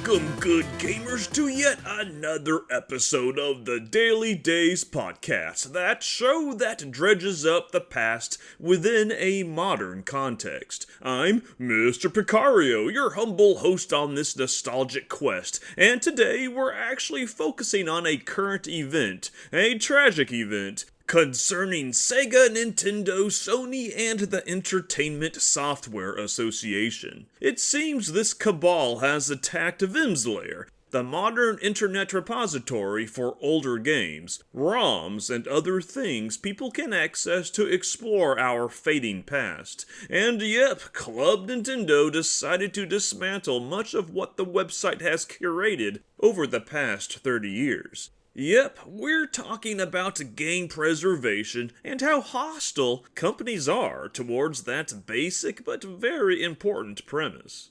Welcome, good gamers, to yet another episode of the Daily Days podcast, that show that dredges up the past within a modern context. I'm Mr. Picario, your humble host on this nostalgic quest, and today we're actually focusing on a current event, a tragic event, concerning Sega, Nintendo, Sony, and the Entertainment Software Association. It seems this cabal has attacked Vimm's Lair, the modern internet repository for older games, ROMs, and other things people can access to explore our fading past. And yep, Club Nintendo decided to dismantle much of what the website has curated over the past 30 years. Yep, we're talking about game preservation and how hostile companies are towards that basic but very important premise.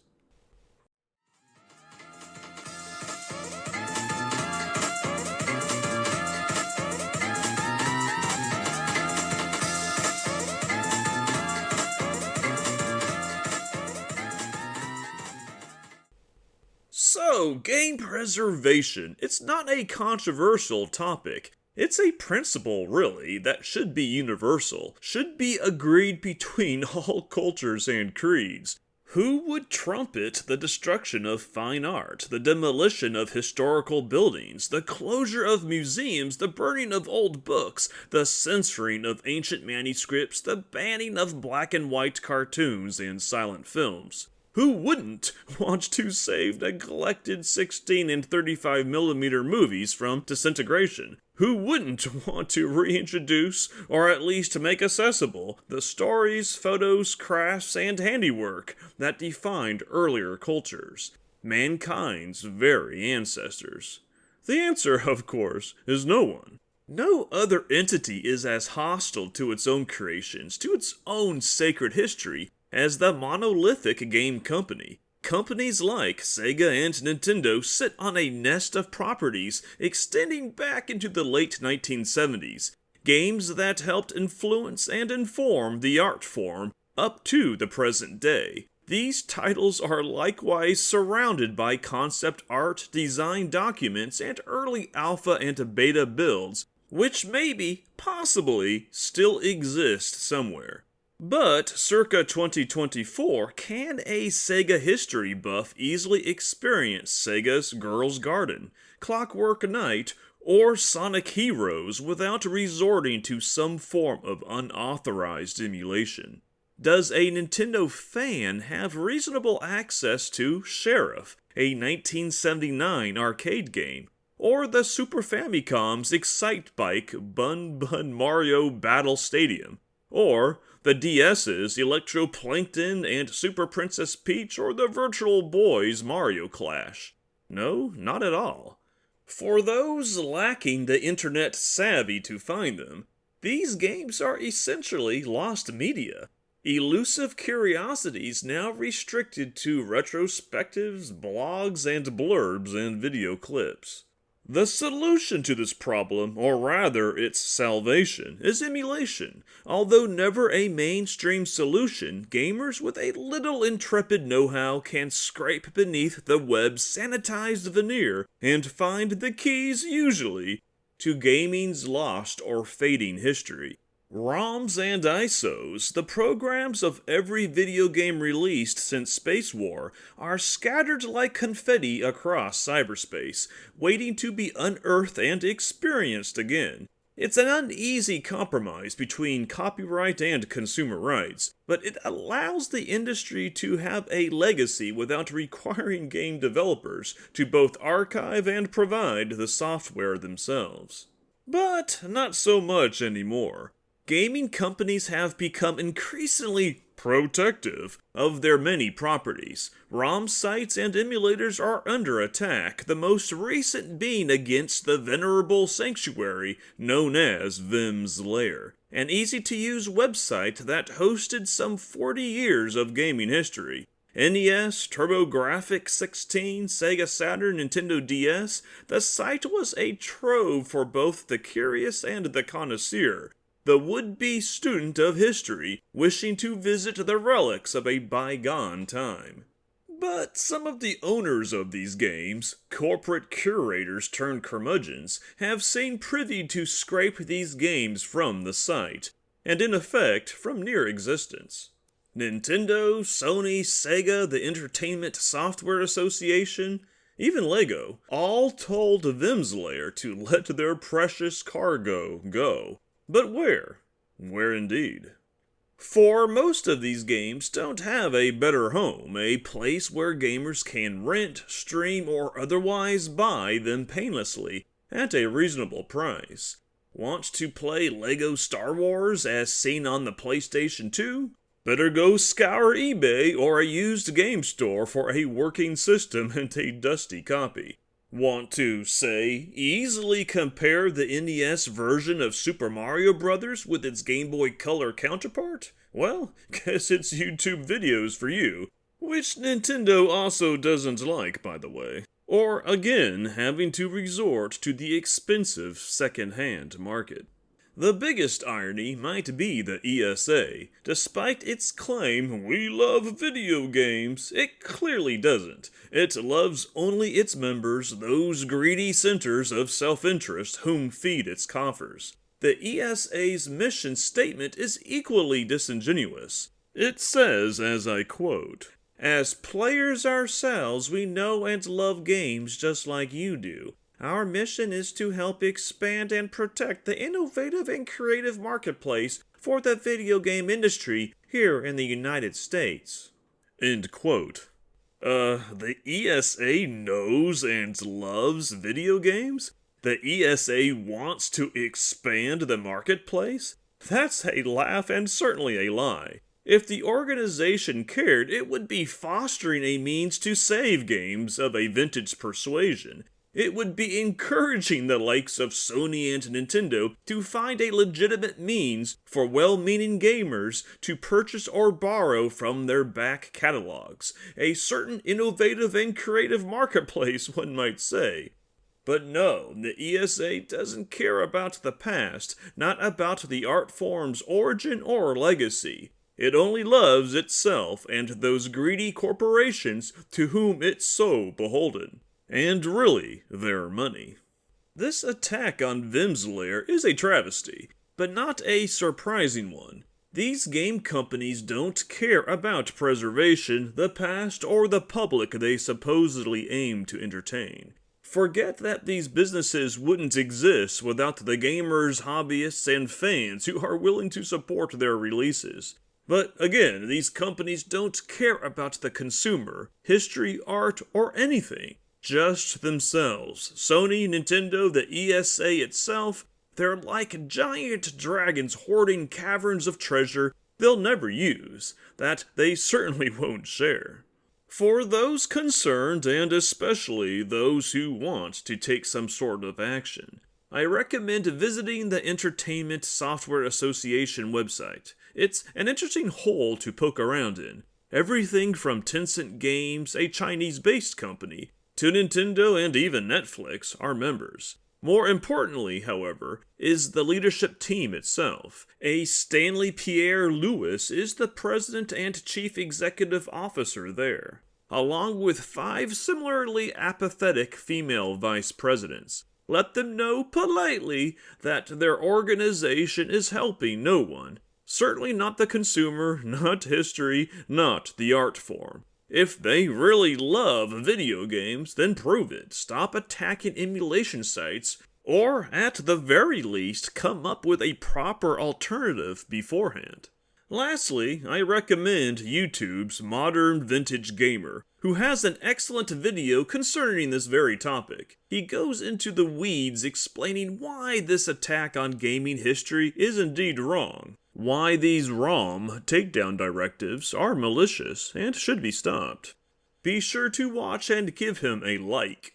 So, game preservation, it's not a controversial topic. It's a principle, really, that should be universal, should be agreed between all cultures and creeds. Who would trumpet the destruction of fine art, the demolition of historical buildings, the closure of museums, the burning of old books, the censoring of ancient manuscripts, the banning of black and white cartoons and silent films? Who wouldn't want to save neglected 16 and 35mm movies from disintegration? Who wouldn't want to reintroduce, or at least make accessible, the stories, photos, crafts, and handiwork that defined earlier cultures, mankind's very ancestors? The answer, of course, is no one. No other entity is as hostile to its own creations, to its own sacred history, as the monolithic game company. Companies like Sega and Nintendo sit on a nest of properties extending back into the late 1970s, games that helped influence and inform the art form up to the present day. These titles are likewise surrounded by concept art, design documents, and early alpha and beta builds, which maybe, possibly, still exist somewhere. But, circa 2024, can a Sega history buff easily experience Sega's Girls' Garden, Clockwork Knight, or Sonic Heroes without resorting to some form of unauthorized emulation? Does a Nintendo fan have reasonable access to Sheriff, a 1979 arcade game, or the Super Famicom's Excitebike Bun Bun Mario Battle Stadium, or the DS's Electroplankton and Super Princess Peach, or the Virtual Boy's Mario Clash? No, not at all. For those lacking the internet savvy to find them, these games are essentially lost media, elusive curiosities now restricted to retrospectives, blogs, and blurbs and video clips. The solution to this problem, or rather its salvation, is emulation. Although never a mainstream solution, gamers with a little intrepid know-how can scrape beneath the web's sanitized veneer and find the keys, usually, to gaming's lost or fading history. ROMs and ISOs, the programs of every video game released since Space War, are scattered like confetti across cyberspace, waiting to be unearthed and experienced again. It's an uneasy compromise between copyright and consumer rights, but it allows the industry to have a legacy without requiring game developers to both archive and provide the software themselves. But not so much anymore. Gaming companies have become increasingly protective of their many properties. ROM sites and emulators are under attack, the most recent being against the venerable sanctuary known as Vimm's Lair, an easy-to-use website that hosted some 40 years of gaming history. NES, TurboGrafx-16, Sega Saturn, Nintendo DS, the site was a trove for both the curious and the connoisseur, the would-be student of history wishing to visit the relics of a bygone time. But some of the owners of these games, corporate curators turned curmudgeons, have seen privy to scrape these games from the site, and in effect from near existence. Nintendo, Sony, Sega, the Entertainment Software Association, even Lego, all told Vimm's Lair to let their precious cargo go. But where? Where indeed? For most of these games don't have a better home, a place where gamers can rent, stream, or otherwise buy them painlessly at a reasonable price. Want to play LEGO Star Wars as seen on the PlayStation 2? Better go scour eBay or a used game store for a working system and a dusty copy. Want to, say, easily compare the NES version of Super Mario Bros. With its Game Boy Color counterpart? Well, guess it's YouTube videos for you, which Nintendo also doesn't like, by the way. Or, again, having to resort to the expensive second-hand market. The biggest irony might be the ESA. Despite its claim, "We love video games," it clearly doesn't. It loves only its members, those greedy centers of self-interest whom feed its coffers. The ESA's mission statement is equally disingenuous. It says, as I quote, "As players ourselves, we know and love games just like you do. Our mission is to help expand and protect the innovative and creative marketplace for the video game industry here in the United States." End quote. The ESA knows and loves video games? The ESA wants to expand the marketplace? That's a laugh and certainly a lie. If the organization cared, it would be fostering a means to save games of a vintage persuasion. It would be encouraging the likes of Sony and Nintendo to find a legitimate means for well-meaning gamers to purchase or borrow from their back catalogs. A certain innovative and creative marketplace, one might say. But no, the ESA doesn't care about the past, not about the art form's origin or legacy. It only loves itself and those greedy corporations to whom it's so beholden. And really, their money. This attack on Vimm's Lair is a travesty, but not a surprising one. These game companies don't care about preservation, the past, or the public they supposedly aim to entertain. Forget that these businesses wouldn't exist without the gamers, hobbyists, and fans who are willing to support their releases. But again, these companies don't care about the consumer, history, art, or anything. Just themselves. Sony, Nintendo, the ESA itself, they're like giant dragons hoarding caverns of treasure they'll never use, that they certainly won't share. For those concerned, and especially those who want to take some sort of action, I recommend visiting the Entertainment Software Association website. It's an interesting hole to poke around in. Everything from Tencent Games, a Chinese-based company, to Nintendo and even Netflix are members. More importantly, however, is the leadership team itself. A Stanley Pierre Lewis is the president and chief executive officer there, along with 5 similarly apathetic female vice presidents. Let them know politely that their organization is helping no one. Certainly not the consumer, not history, not the art form. If they really love video games, then prove it. Stop attacking emulation sites, or at the very least, come up with a proper alternative beforehand. Lastly, I recommend YouTube's Modern Vintage Gamer, who has an excellent video concerning this very topic. He goes into the weeds explaining why this attack on gaming history is indeed wrong. Why these ROM takedown directives are malicious and should be stopped. Be sure to watch and give him a like.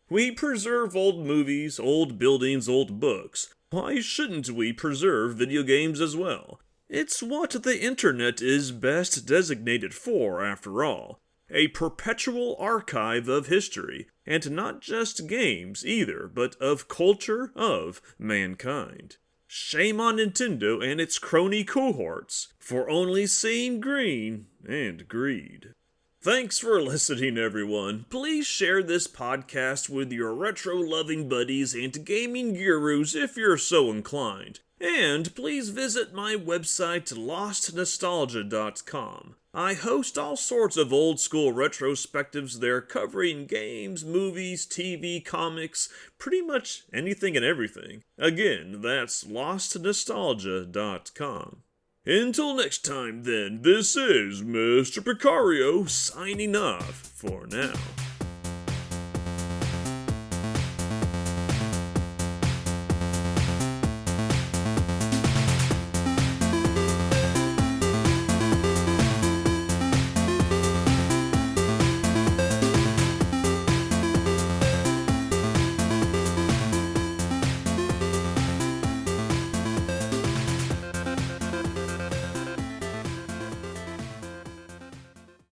We preserve old movies, old buildings, old books. Why shouldn't we preserve video games as well? It's what the internet is best designated for, after all. A perpetual archive of history, and not just games either, but of culture of mankind. Shame on Nintendo and its crony cohorts for only seeing green and greed. Thanks for listening, everyone. Please share this podcast with your retro-loving buddies and gaming gurus if you're so inclined. And please visit my website, lostnostalgia.com. I host all sorts of old-school retrospectives there covering games, movies, TV, comics, pretty much anything and everything. Again, that's lostnostalgia.com. Until next time then, this is Mr. Picario signing off for now.